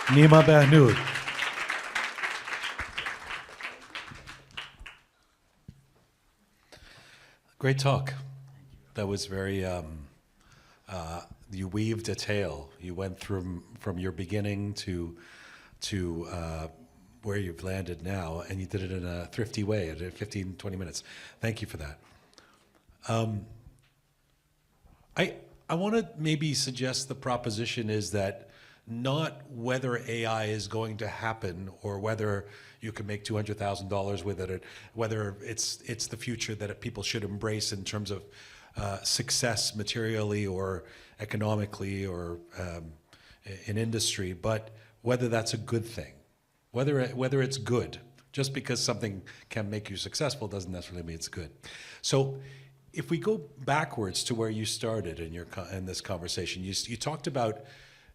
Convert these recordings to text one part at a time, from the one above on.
Nima Behnoud. Great talk. That was very, you weaved a tale. You went from your beginning to where you've landed now, and you did it in a thrifty way, in 15, 20 minutes. Thank you for that. I want to maybe suggest the proposition is that not whether AI is going to happen or whether you can make $200,000 with it, or whether it's the future that people should embrace in terms of success materially or economically or in industry, but whether that's a good thing, whether it's good. Just because something can make you successful doesn't necessarily mean it's good. So if we go backwards to where you started in this conversation, you talked about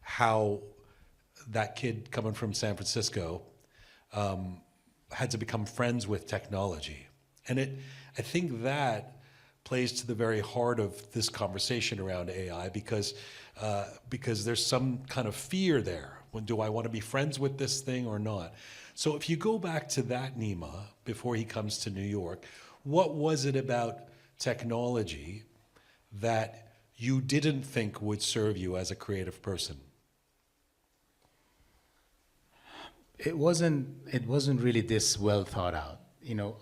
how that kid coming from San Francisco had to become friends with technology. And I think that plays to the very heart of this conversation around AI because there's some kind of fear there. When do I want to be friends with this thing or not? So if you go back to that Nima, before he comes to New York, what was it about technology that you didn't think would serve you as a creative person? It wasn't really this well thought out. You know,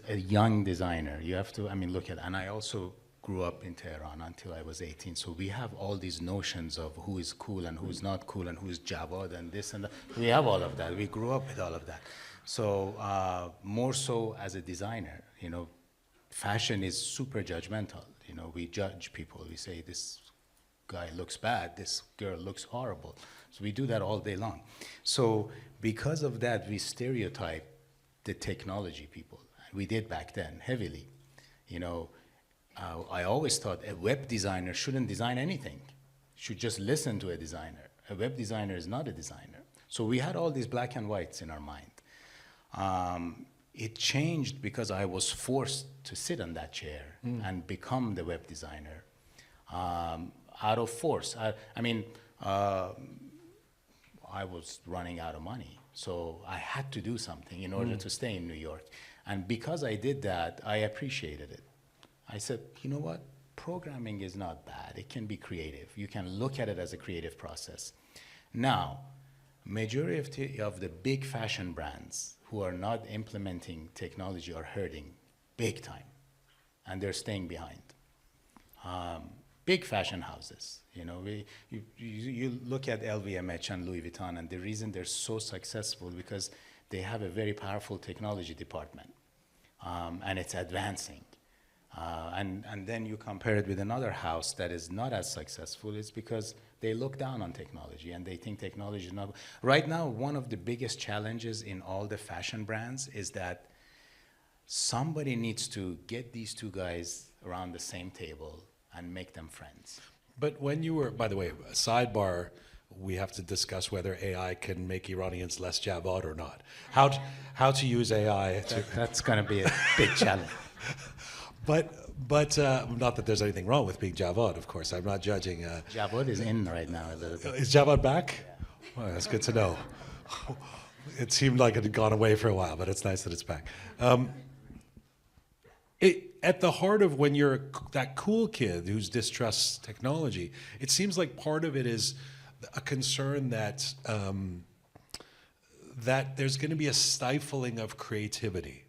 a young designer, you have to, I mean, look at, and I also grew up in Tehran until I was 18, so we have all these notions of who is cool and who's not cool and who's Javad and this and that. We have all of that. We grew up with all of that. So more so as a designer, you know, fashion is super judgmental. You know, we judge people. We say this guy looks bad, this girl looks horrible. So we do that all day long. So because of that, we stereotype the technology people. We did back then heavily. You know, I always thought a web designer shouldn't design anything, should just listen to a designer. A web designer is not a designer. So we had all these black and whites in our mind. It changed because I was forced to sit on that chair and become the web designer out of force. I mean, I was running out of money, so I had to do something in order to stay in New York. And because I did that, I appreciated it. I said, you know what? Programming is not bad. It can be creative. You can look at it as a creative process. Now, majority of the big fashion brands who are not implementing technology are hurting big time, and they're staying behind. Big fashion houses, you know, you look at LVMH and Louis Vuitton, and the reason they're so successful because they have a very powerful technology department, and it's advancing. And then you compare it with another house that is not as successful, it's because they look down on technology and they think technology is not. Right now, one of the biggest challenges in all the fashion brands is that somebody needs to get these two guys around the same table and make them friends. But when you were, by the way, a sidebar, we have to discuss whether AI can make Iranians less Javad or not. How to use AI to... That's going to be a big challenge. But not that there's anything wrong with being Javad, of course. I'm not judging. Javad is in right now a little bit. Is Javad back? Yeah. Well, that's good to know. It seemed like it had gone away for a while, but it's nice that it's back. At the heart of when you're that cool kid who distrusts technology, it seems like part of it is a concern that that there's going to be a stifling of creativity,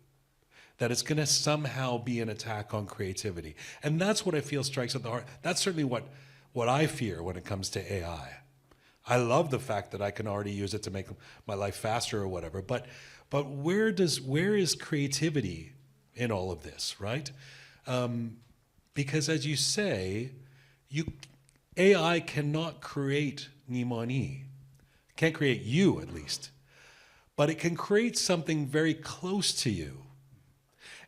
that it's going to somehow be an attack on creativity. And that's what I feel strikes at the heart. That's certainly what I fear when it comes to AI. I love the fact that I can already use it to make my life faster or whatever, but where is creativity in all of this, right? Because as you say, AI cannot create NIMANY, can't create you at least, but it can create something very close to you.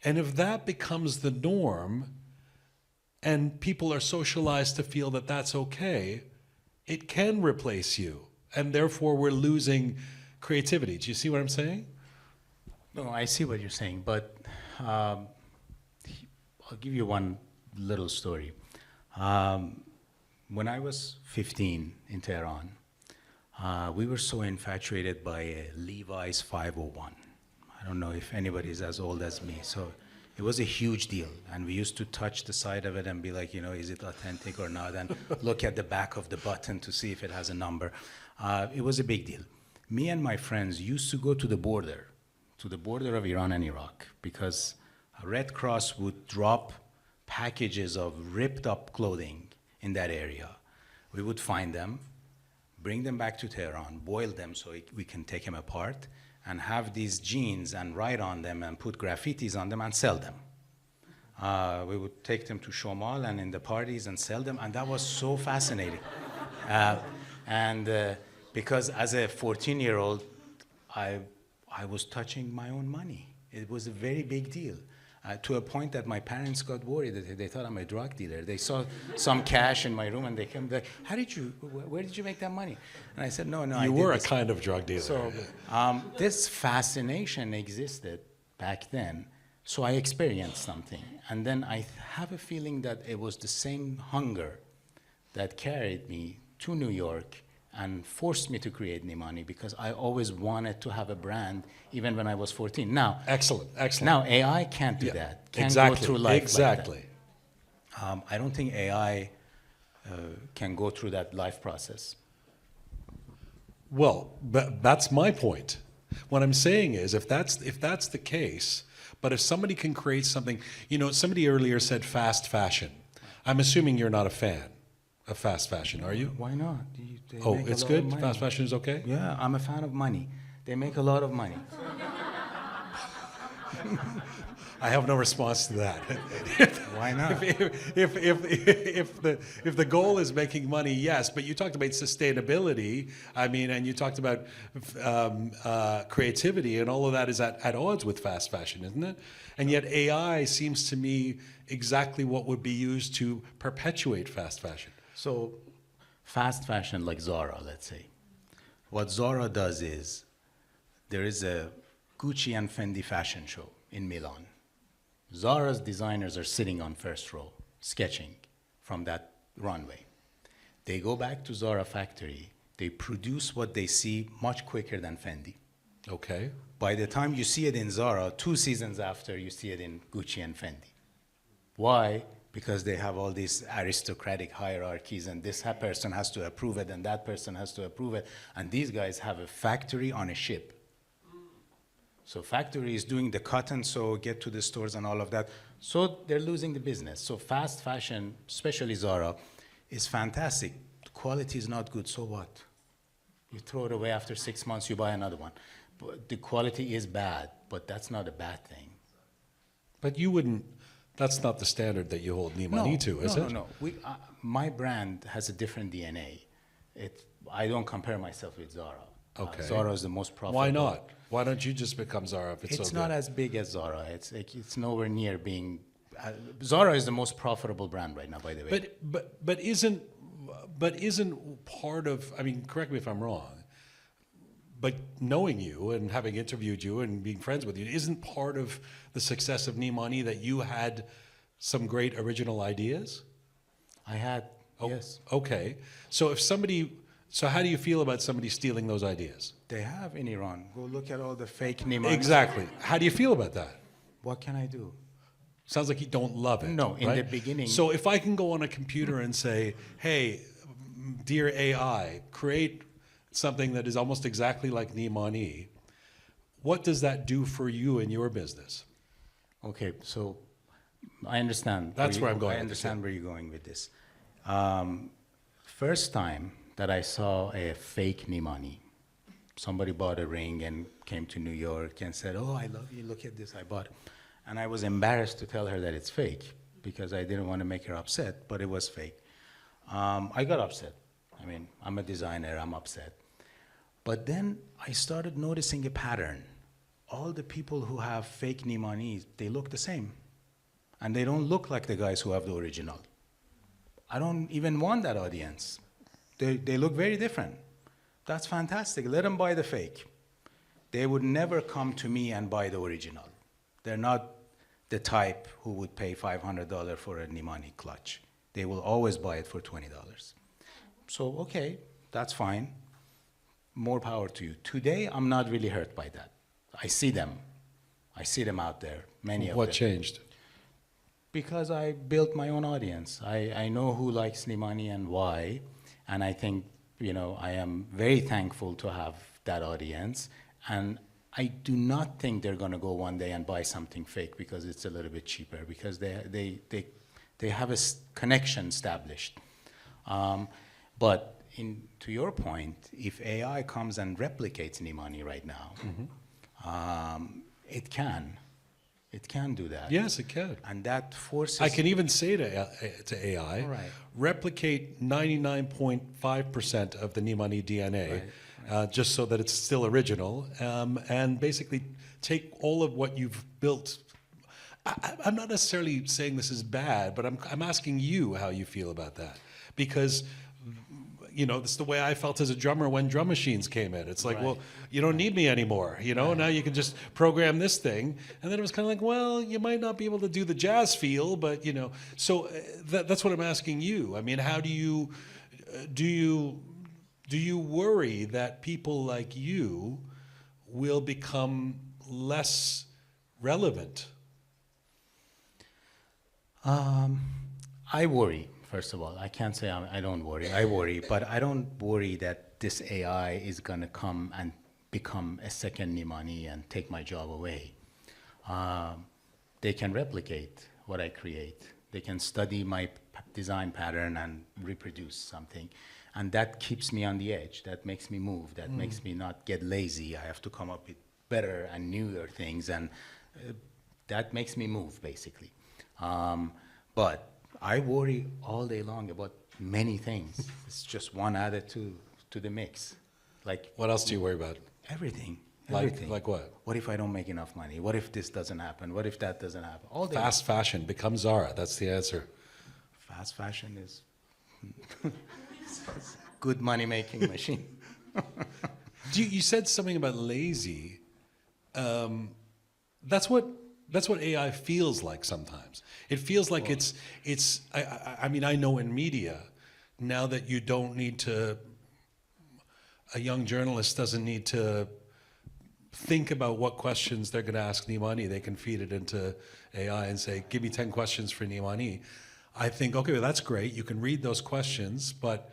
And if that becomes the norm and people are socialized to feel that that's okay, it can replace you. And therefore we're losing creativity. Do you see what I'm saying? No, I see what you're saying, but I'll give you one little story. When I was 15 in Tehran, We were so infatuated by Levi's 501. I don't know if anybody's as old as me. So it was a huge deal. And we used to touch the side of it and be like, is it authentic or not? And look at the back of the button to see if it has a number. It was a big deal. Me and my friends used to go to the border of Iran and Iraq, because Red Cross would drop packages of ripped up clothing in that area. We would find them, bring them back to Tehran, boil them so we can take them apart, and have these jeans and write on them and put graffitis on them and sell them. We would take them to Shomal and in the parties and sell them, and that was so fascinating. Because as a 14-year-old, I was touching my own money. It was a very big deal. To a point that my parents got worried that they thought I'm a drug dealer. They saw some cash in my room and they came like, where did you make that money? And I said, no, You were a kind of drug dealer. So this fascination existed back then. So I experienced something. And then I have a feeling that it was the same hunger that carried me to New York and forced me to create NIMANY, because I always wanted to have a brand even when I was 14. Now, Excellent. now AI can't do that. Can't Exactly. go through life Exactly. like that. I don't think AI can go through that life process. Well, but that's my point. What I'm saying is, if that's the case, but if somebody can create something, somebody earlier said fast fashion. I'm assuming you're not a fan of fast fashion, are you? Why not? They Oh, make a it's lot good? of money. Fast fashion is okay? Yeah, I'm a fan of money. They make a lot of money. I have no response to that. Why not? If the goal is making money, yes. But you talked about sustainability. And you talked about creativity, and all of that is at odds with fast fashion, isn't it? And yet AI seems to me exactly what would be used to perpetuate fast fashion. So, fast fashion like Zara, let's say. What Zara does is, there is a Gucci and Fendi fashion show in Milan. Zara's designers are sitting on first row, sketching from that runway. They go back to Zara factory, they produce what they see much quicker than Fendi. Okay. By the time you see it in Zara, 2 seasons after, you see it in Gucci and Fendi. Why? Because they have all these aristocratic hierarchies, and this person has to approve it, and that person has to approve it, and these guys have a factory on a ship. So factory is doing the cotton, so get to the stores and all of that. So they're losing the business. So fast fashion, especially Zara, is fantastic. The quality is not good, so what? You throw it away after 6 months, you buy another one. But the quality is bad, but that's not a bad thing. But you wouldn't, that's not the standard that you hold NIMANY to, is it? No. My brand has a different DNA. I don't compare myself with Zara. Okay. Zara is the most profitable. Why not? Why don't you just become Zara if it's so It's good? not as big as Zara. It's nowhere near being. Zara is the most profitable brand right now, by the way. But isn't part of, correct me if I'm wrong, but knowing you and having interviewed you and being friends with you, isn't part of the success of NIMANY that you had some great original ideas? I had, yes. Okay. So how do you feel about somebody stealing those ideas? They have in Iran. Go look at all the fake NIMANY. Exactly. How do you feel about that? What can I do? Sounds like you don't love it. No, in right? the beginning. So if I can go on a computer and say, hey, dear AI, create something that is almost exactly like NIMANY, what does that do for you in your business? Okay, so I understand. That's where I'm going I with this, understand where you're going with this. First time that I saw a fake NIMANY, somebody bought a ring and came to New York and said, oh, I love you, look at this, I bought it. And I was embarrassed to tell her that it's fake because I didn't want to make her upset, but it was fake. I got upset. I'm a designer, I'm upset. But then I started noticing a pattern. All the people who have fake NIMANYs, they look the same. And they don't look like the guys who have the original. I don't even want that audience. They look very different. That's fantastic. Let them buy the fake. They would never come to me and buy the original. They're not the type who would pay $500 for a NIMANY clutch. They will always buy it for $20. So, okay, that's fine. more power to you. Today, I'm not really hurt by that. I see them. I see them out there, many of them. What changed? Because I built my own audience. I know who likes Nimani and why, and I think, you know, I am very thankful to have that audience, and I do not think they're gonna go one day and buy something fake because it's a little bit cheaper, because they have a connection established. But to your point, if AI comes and replicates Nimani right now, it can. It can do that. Yes, it can. And that forces... I can even say to AI, Right. replicate 99.5% of the Nimani DNA, Right. Just so that it's still original, and basically take all of what you've built. I'm not necessarily saying this is bad, but I'm asking you how you feel about that. Because, you know, this is the way I felt as a drummer when drum machines came in. It's like, Right. well, you don't need me anymore, you know? Right. Now you can just program this thing. And then it was kind of like, well, you might not be able to do the jazz feel, but, you know. So that's what I'm asking you. I mean, how do you worry that people like you will become less relevant? I worry, first of all. I can't say I don't worry. I worry, but I don't worry that this AI is going to come and become a second Nimani and take my job away. They can replicate what I create. They can study my design pattern and reproduce something. And that keeps me on the edge. That makes me move. That makes me not get lazy. I have to come up with better and newer things. And that makes me move, basically. But I worry all day long about many things. It's just one added to the mix. Like, What else do you worry about? everything. Like, Everything. like what? What if I don't make enough money? What if this doesn't happen? What if that doesn't happen? All day. Fast fashion, become Zara. That's the answer. Fast fashion is good money-making machine. You said something about lazy. That's what AI feels like sometimes. It feels like it's. I mean, I know in media now that you don't need to. A young journalist doesn't need to think about what questions they're going to ask Nimani. They can feed it into AI and say, "Give me 10 questions for Nimani." I think, okay, well, that's great. You can read those questions, but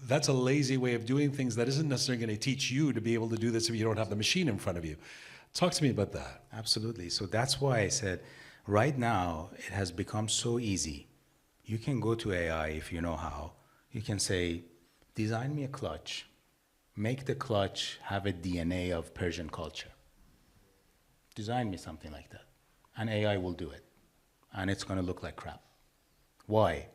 that's a lazy way of doing things that isn't necessarily going to teach you to be able to do this if you don't have the machine in front of you. Talk to me about that. Absolutely. So that's why I said, right now, it has become so easy. You can go to AI if you know how. You can say, design me a clutch. Make the clutch have a DNA of Persian culture. Design me something like that. And AI will do it. And it's going to look like crap. Why?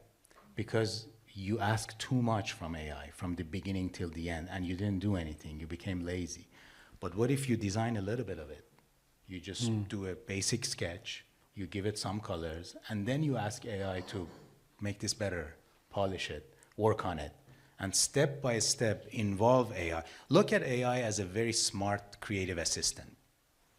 Because you ask too much from AI from the beginning till the end, and you didn't do anything. You became lazy. But what if you design a little bit of it? You just do a basic sketch, you give it some colors, and then you ask AI to make this better, polish it, work on it, and step by step involve AI. Look at AI as a very smart creative assistant.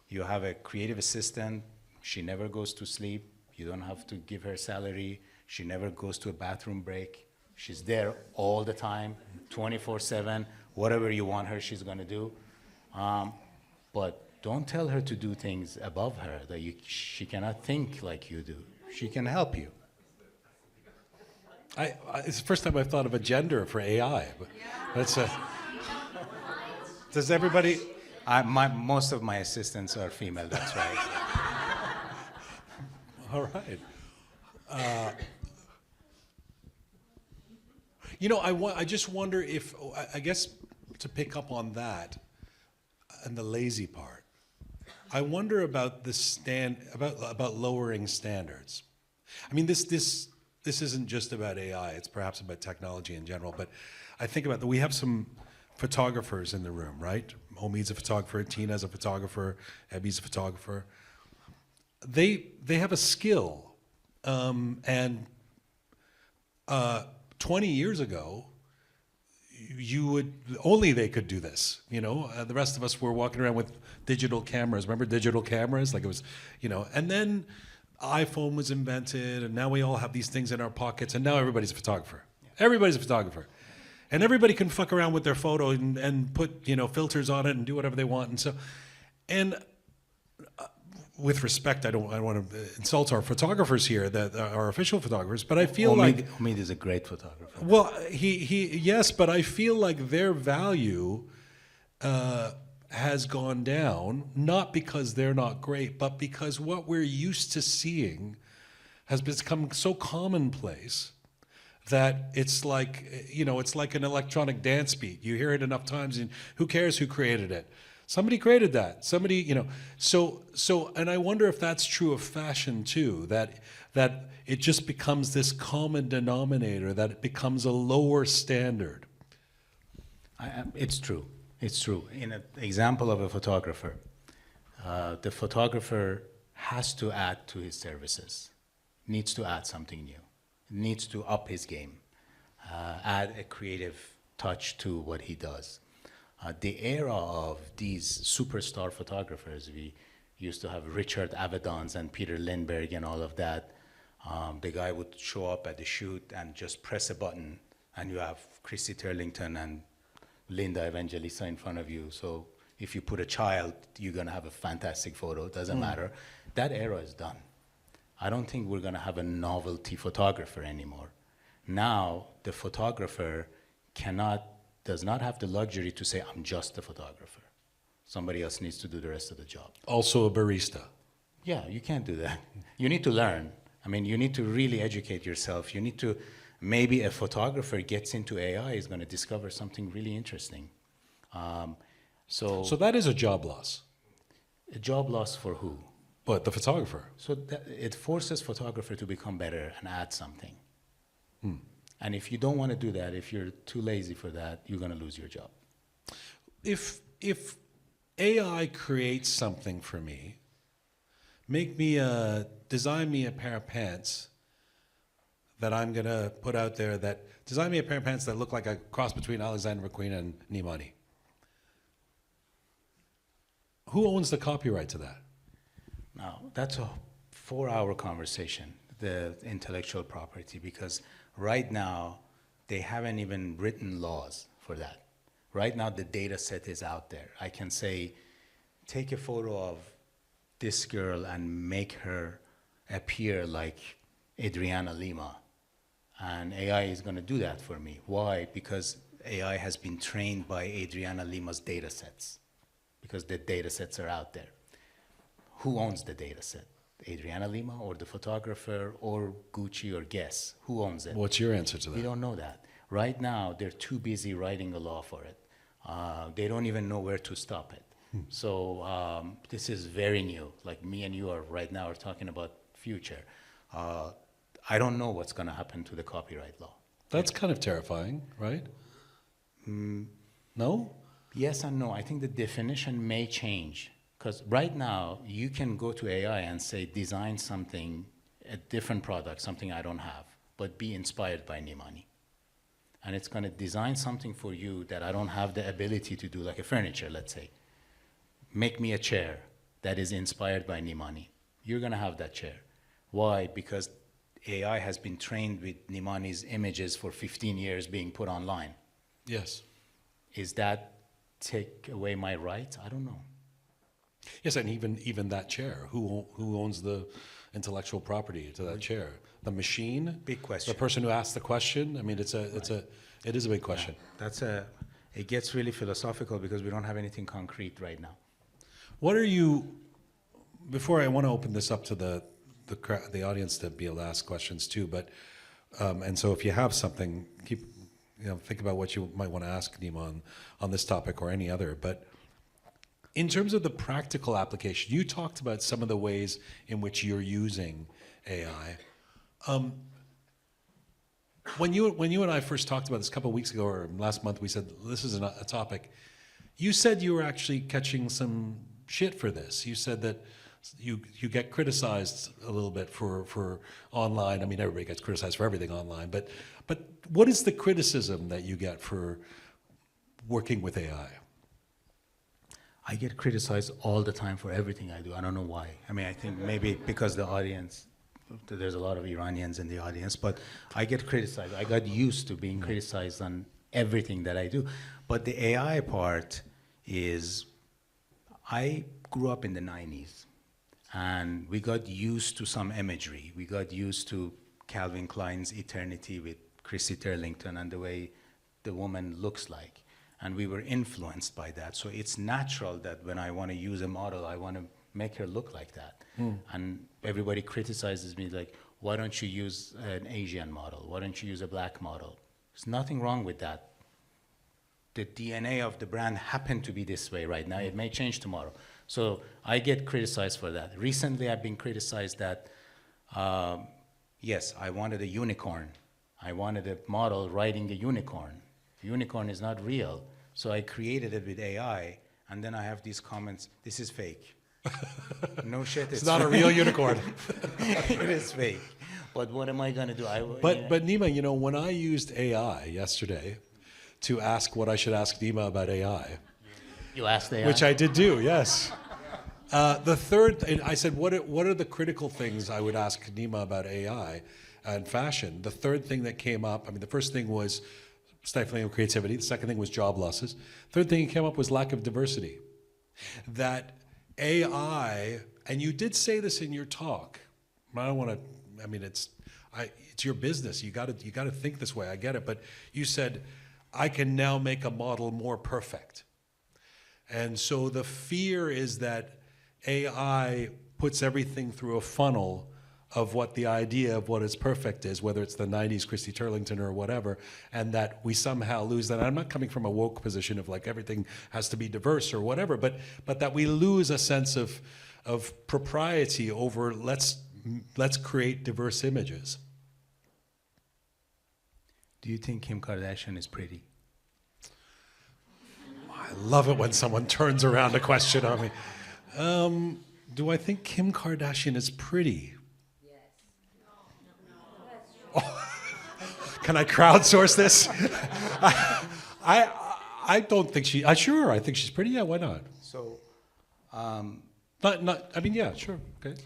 You have a creative assistant, she never goes to sleep, you don't have to give her salary, she never goes to a bathroom break, she's there all the time, 24/7, whatever you want her, she's gonna do. But don't tell her to do things above her that she cannot think like you do. She can help you. It's the first time I've thought of a gender for AI. But that's does everybody? Most of my assistants are female, that's right. All right. You know, I just wonder if, I guess to pick up on that and the lazy part, I wonder about about lowering standards. I mean, this isn't just about AI, it's perhaps about technology in general, but I think about that we have some photographers in the room, right? Omid's a photographer, Tina's a photographer, Ebby's a photographer. They have a skill, and 20 years ago, only they could do this, you know? The rest of us were walking around with digital cameras. Remember digital cameras? Like it was, you know, and then iPhone was invented, and now we all have these things in our pockets, and now everybody's a photographer. Everybody's a photographer. and everybody can fuck around with their photo and put, you know, filters on it and do whatever they want. And so, and with respect, I don't want to insult our photographers here, that our official photographers, but I feel Omid is a great photographer. well, yes, but I feel like their value has gone down, not because they're not great, but because what we're used to seeing has become so commonplace that it's like, you know, it's like an electronic dance beat. You hear it enough times, and who cares who created it? Somebody created that. Somebody, you know. So, and I wonder if that's true of fashion too. That it just becomes this common denominator. That it becomes a lower standard. It's true. It's true. In an example of a photographer, the photographer has to add to his services, needs to add something new, needs to up his game, add a creative touch to what he does. The era of these superstar photographers, we used to have Richard Avedons and Peter Lindbergh and all of that. The guy would show up at the shoot and just press a button, and you have Chrissy Turlington and Linda Evangelista in front of you. So if you put a child, you're gonna have a fantastic photo. It doesn't matter. That era is done. I don't think we're gonna have a novelty photographer anymore. Now, the photographer does not have the luxury to say, I'm just a photographer. Somebody else needs to do the rest of the job. Also a barista. Yeah, you can't do that. You need to learn. I mean, you need to really educate yourself. You need to, maybe a photographer gets into AI is going to discover something really interesting. So that is a job loss. a job loss for who? But the photographer. So it forces photographer to become better and add something. And if you don't want to do that, if you're too lazy for that, you're going to lose your job. If AI creates something for me, design me a pair of pants that I'm gonna put out there, design me a pair of pants that look like a cross between Alexander McQueen and Nimani. Who owns the copyright to that? Now, that's a 4-hour conversation, the intellectual property, because right now, they haven't even written laws for that. Right now, the data set is out there. I can say, take a photo of this girl and make her appear like Adriana Lima. And AI is going to do that for me. Why? Because AI has been trained by Adriana Lima's data sets, because the data sets are out there. Who owns the data set? Adriana Lima or the photographer or Gucci or Guess? Who owns it? What's your answer to We that? don't know that. Right now, they're too busy writing a law for it. They don't even know where to stop it. So this is very new. Like me and you are right now are talking about future. I don't know what's going to happen to the copyright law. That's kind of terrifying, right? No? Yes and no. I think the definition may change. Because right now, you can go to AI and say, design something, a different product, something I don't have, but be inspired by Nimani. And it's going to design something for you that I don't have the ability to do, like a furniture, let's say. Make me a chair that is inspired by Nimani. You're going to have that chair. Why? Because AI has been trained with Nimani's images for 15 years being put online. Yes. Is that take away my right? I don't know. Yes, and even that chair, who owns the intellectual property to that chair? The machine? Big question. The person who asked the question? I mean, it is a big question. Yeah, it gets really philosophical because we don't have anything concrete right now. What are you, before I want to open this up to the audience to be able to ask questions too, but, and so if you have something, think about what you might want to ask Nima on this topic or any other, but in terms of the practical application, you talked about some of the ways in which you're using AI. When you and I first talked about this a couple of weeks ago or last month, we said this is a topic. You said you were actually catching some shit for this. You said that you get criticized a little bit for online. I mean, everybody gets criticized for everything online, but what is the criticism that you get for working with AI? I get criticized all the time for everything I do. I don't know why. I mean, I think maybe because the audience, there's a lot of Iranians in the audience, but I get criticized. I got used to being criticized on everything that I do. But the AI part is, I grew up in the 90s, and we got used to some imagery. We got used to Calvin Klein's Eternity with Chrissy Turlington and the way the woman looks like. And we were influenced by that. So it's natural that when I want to use a model, I want to make her look like that. And everybody criticizes me like, why don't you use an Asian model? Why don't you use a black model? There's nothing wrong with that. The DNA of the brand happened to be this way right now. It may change tomorrow. So I get criticized for that. Recently, I've been criticized that, yes, I wanted a unicorn. I wanted a model riding a unicorn. The unicorn is not real. So I created it with AI, and then I have these comments, this is fake. No shit, It's not a real unicorn. It is fake. But what am I going to do? But Nima, you know, when I used AI yesterday to ask what I should ask Nima about AI, You asked AI? which I did do, yes. The third, and I said, what are the critical things I would ask Nima about AI and fashion? The third thing that came up, I mean, the first thing was stifling of creativity. The second thing was job losses. Third thing that came up was lack of diversity. That AI, and you did say this in your talk. I don't want to. I mean, it's your business. You got to think this way. I get it. But you said, I can now make a model more perfect. And so the fear is that AI puts everything through a funnel of what the idea of what is perfect is, whether it's the 90s Christy Turlington or whatever, and that we somehow lose that. I'm not coming from a woke position of like everything has to be diverse or whatever, but that we lose a sense of propriety over let's create diverse images. Do you think Kim Kardashian is pretty? I love it when someone turns around a question on me. Do I think Kim Kardashian is pretty? Can I crowdsource this? I don't think she. Sure, I think she's pretty. Yeah, why not? So, Not. I mean, yeah, sure. Okay.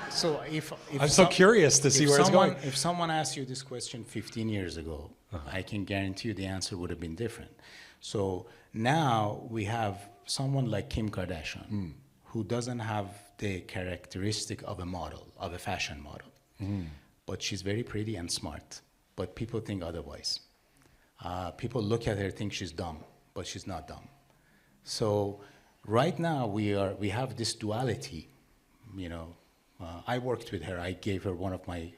so if I'm so curious to see where it's going. If someone asked you this question 15 years ago, I can guarantee you the answer would have been different. So now we have someone like Kim Kardashian, who doesn't have the characteristic of a model, of a fashion model. But she's very pretty and smart. But people think otherwise. People look at her, think she's dumb, but she's not dumb. So right now we have this duality. You know, I worked with her. I gave her one of my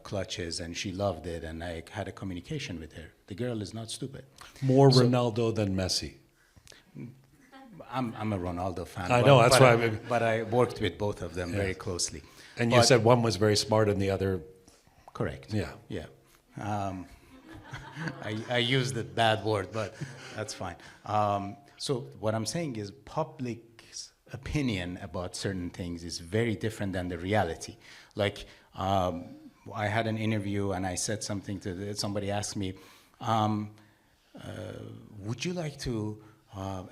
clutches, and she loved it. And I had a communication with her. The girl is not stupid. More Ronaldo than Messi. I'm a Ronaldo fan. I know, that's why. But I worked with both of them very closely. And you said one was very smart and the other. Correct. Yeah. Yeah. I used the bad word, but that's fine. So what I'm saying is public's opinion about certain things is very different than the reality. Like, I had an interview and I said something to somebody asked me, would you like to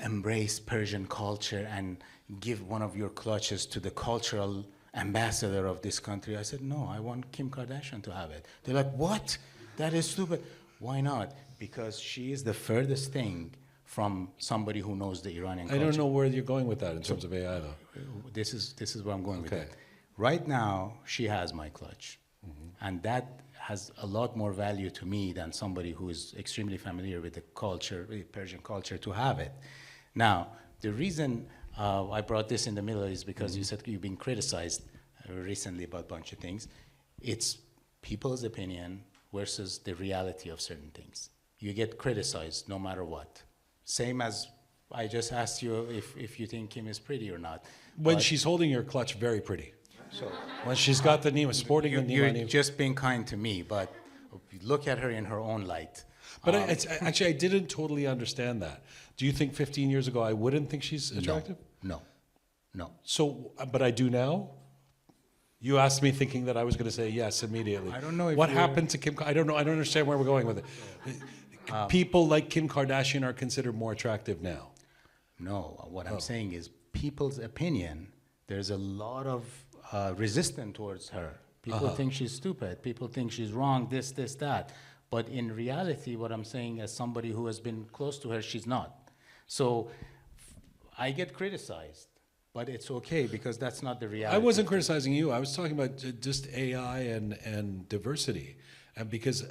embrace Persian culture and give one of your clutches to the cultural ambassador of this country? I said, no, I want Kim Kardashian to have it. They're like, what? That is stupid. Why not? Because she is the furthest thing from somebody who knows the Iranian culture. I don't know where you're going with that in terms of AI, though. This is where I'm going with it. Right now, she has my clutch. And that has a lot more value to me than somebody who is extremely familiar with the culture, with Persian culture, to have it. Now, the reason I brought this in the middle is because you said you've been criticized recently about a bunch of things. It's people's opinion versus the reality of certain things. You get criticized no matter what. Same as I just asked you if you think Kim is pretty or not. When she's holding your clutch, very pretty. So when she's got the Nima, sporting the you're Nima. just being kind to me, but look at her in her own light. But actually, I didn't totally understand that. Do you think 15 years ago I wouldn't think she's attractive? No. So, but I do now? You asked me thinking that I was going to say yes immediately. I don't know if what you're- happened to Kim. I don't know. I don't understand where we're going with it. People like Kim Kardashian are considered more attractive now. No, what I'm saying is people's opinion, there's a lot of resistance towards her. People think she's stupid. People think she's wrong, this, that. But in reality, what I'm saying, as somebody who has been close to her, she's not. So I get criticized, but it's okay because that's not the reality. I wasn't criticizing you. I was talking about just AI and diversity, and because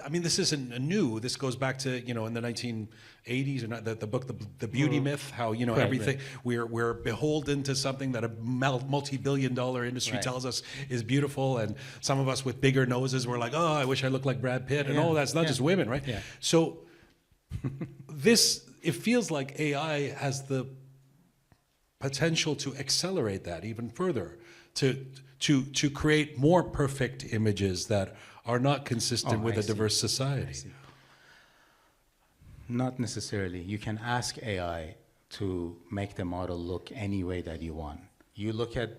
I mean, this isn't new. This goes back to in the 1980s, or not the book, the Beauty Myth. How Right, everything right. we're beholden to something that a multi-billion-dollar industry Right. tells us is beautiful, and some of us with bigger noses were like, oh, I wish I looked like Brad Pitt, and Yeah, that's not just women, right? Yeah. So it feels like AI has the potential to accelerate that even further, to create more perfect images that are not consistent Oh, with I a see. diverse society. I see. Not necessarily. You can ask AI to make the model look any way that you want. You look at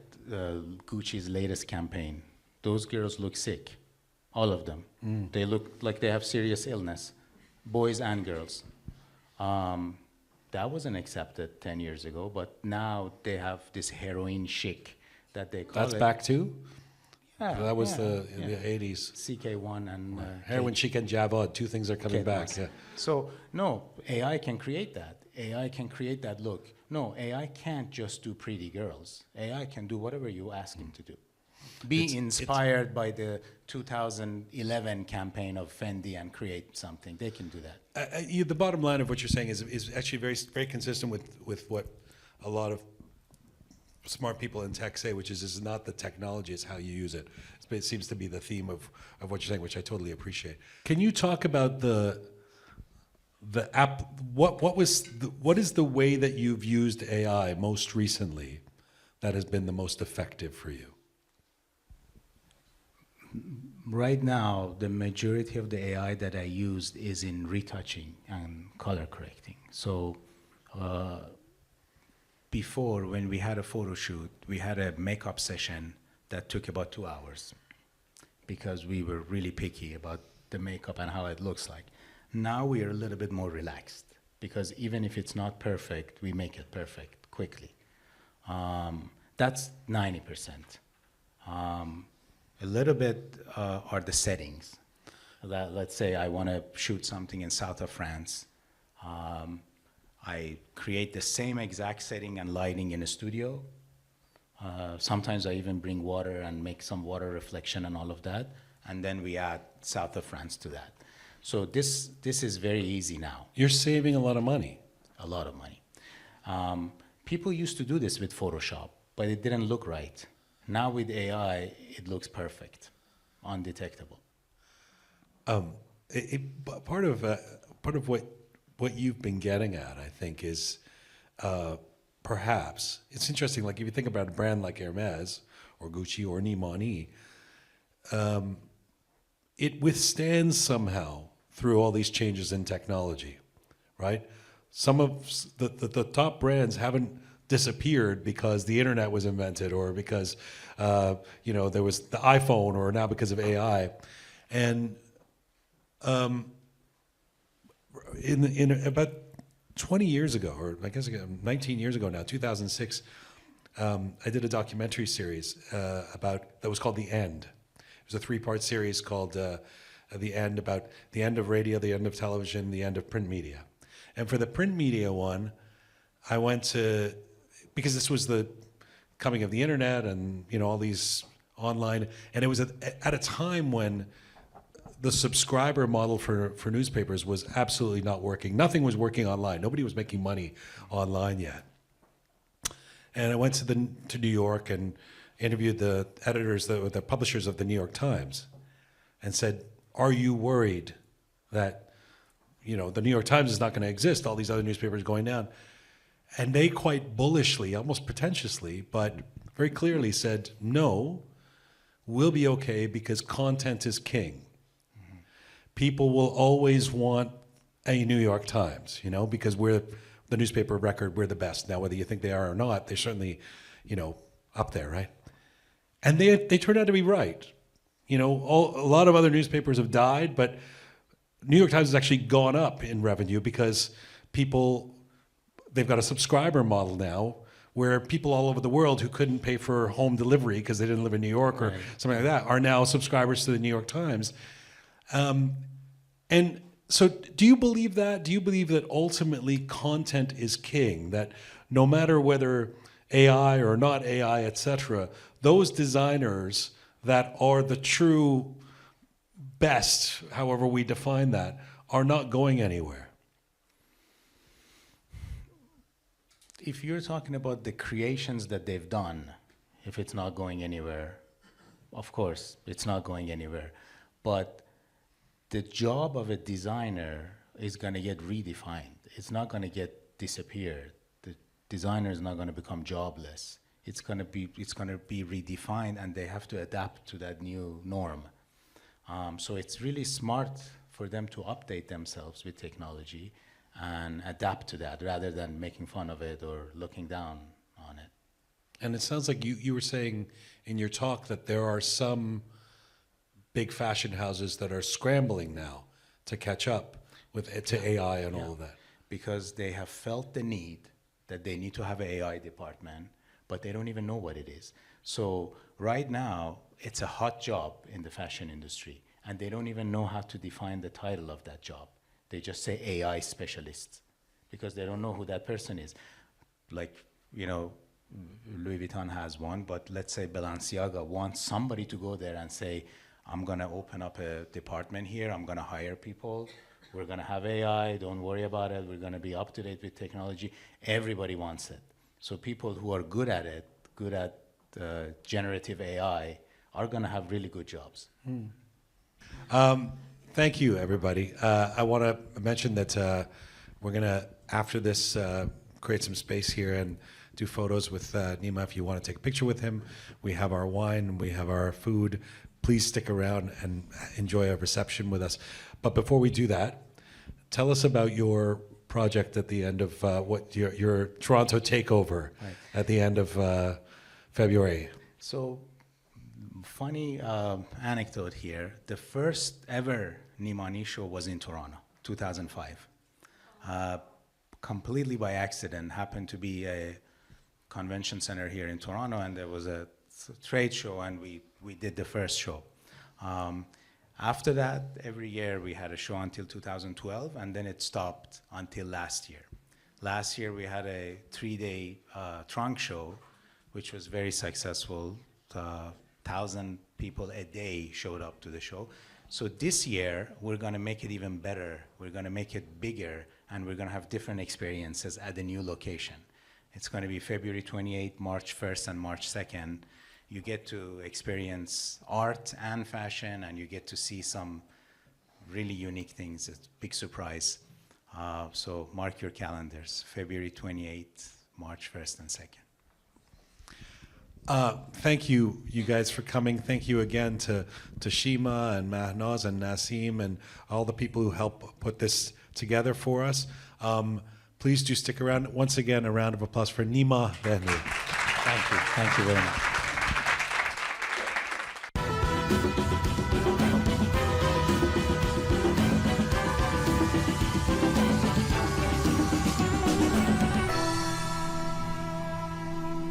Gucci's latest campaign. Those girls look sick, all of them. They look like they have serious illness, boys and girls. That wasn't accepted 10 years ago, but now they have this heroin chic that they call That's it. back too? Yeah, That was yeah, the 80s. CK1 and Heroin chic and Javad, two things are coming Kate back. Moss. Yeah. So no, AI can create that. AI can create that look. No, AI can't just do pretty girls. AI can do whatever you ask him to do. Be inspired by the 2011 campaign of Fendi and create something. They can do that. The bottom line of what you're saying is actually very consistent with what a lot of smart people in tech say, which is not the technology, it's how you use it. It seems to be the theme of what you're saying, which I totally appreciate. Can you talk about the app? What is the way that you've used AI most recently that has been the most effective for you? Right now, the majority of the AI that I used is in retouching and color correcting. So before, when we had a photo shoot, we had a makeup session that took about 2 hours because we were really picky about the makeup and how it looks like. Now we are a little bit more relaxed because even if it's not perfect, we make it perfect quickly. That's 90%. A little bit are the settings. Let's say I want to shoot something in south of France. I create the same exact setting and lighting in a studio. Sometimes I even bring water and make some water reflection and all of that. And then we add south of France to that. So this is very easy now. You're saving a lot of money. A lot of money. People used to do this with Photoshop, but it didn't look right. Now with AI, it looks perfect, undetectable. Part of what you've been getting at, I think, is perhaps it's interesting. Like if you think about a brand like Hermes or Gucci or NIMANY, it withstands somehow through all these changes in technology, right? Some of the top brands haven't disappeared because the internet was invented or because there was the iPhone or now because of AI. And in about 20 years ago, or I guess 19 years ago now, 2006, I did a documentary series that was called The End. It was a 3-part series called The End, about the end of radio, the end of television, the end of print media. And for the print media one, I went to, because this was the coming of the internet and all these online, and it was at a time when the subscriber model for newspapers was absolutely not working. Nothing was working online. Nobody was making money online yet. And I went to New York and interviewed the editors, the publishers of the New York Times, and said, "Are you worried that the New York Times is not going to exist? All these other newspapers going down?" And they quite bullishly, almost pretentiously, but very clearly said, "No, we'll be okay because content is king. People will always want a New York Times, because we're the newspaper of record, we're the best. Now, whether you think they are or not, they're certainly, up there, right?" And they turned out to be right. A lot of other newspapers have died, but New York Times has actually gone up in revenue because they've got a subscriber model now where people all over the world who couldn't pay for home delivery because they didn't live in New York or something like that are now subscribers to the New York Times. And so do you believe that? Do you believe that ultimately content is king? That no matter whether AI or not AI, etc., those designers that are the true best, however we define that, are not going anywhere? If you're talking about the creations that they've done, if it's not going anywhere, of course, it's not going anywhere. But the job of a designer is going to get redefined. It's not going to get disappeared. The designer is not going to become jobless. It's going to be redefined, and they have to adapt to that new norm. So it's really smart for them to update themselves with technology and adapt to that rather than making fun of it or looking down on it. And it sounds like you were saying in your talk that there are some big fashion houses that are scrambling now to catch up to AI and all of that. Because they have felt the need that they need to have an AI department, but they don't even know what it is. So right now, it's a hot job in the fashion industry, and they don't even know how to define the title of that job. They just say AI specialist because they don't know who that person is. Like, you know, Louis Vuitton has one, but let's say Balenciaga wants somebody to go there and say, I'm gonna open up a department here, I'm gonna hire people, we're gonna have AI, don't worry about it, we're gonna be up to date with technology. Everybody wants it. So people who are good at it, good at generative AI, are gonna have really good jobs. Thank you, everybody. I want to mention that we're going to, after this, create some space here and do photos with Nima. If you want to take a picture with him, we have our wine, we have our food. Please stick around and enjoy a reception with us. But before we do that, tell us about your project at the end of what your Toronto takeover at the end of February. So, funny anecdote here. The first ever NIMANY show was in Toronto, 2005. Completely by accident, happened to be a convention center here in Toronto, and there was a trade show, and we did the first show. After that, every year we had a show until 2012, and then it stopped until last year. Last year we had a 3-day trunk show, which was very successful. 1,000 people a day showed up to the show. So this year, we're gonna make it even better. We're gonna make it bigger, and we're gonna have different experiences at the new location. It's gonna be February 28th, March 1st, and March 2nd. You get to experience art and fashion, and you get to see some really unique things. It's a big surprise. So mark your calendars, February 28th, March 1st, and 2nd. Thank you, you guys, for coming. Thank you again to Shima and Mahnaz and Nasim and all the people who helped put this together for us. Please do stick around. Once again, a round of applause for Nima Behnoud. Thank you. Thank you very much.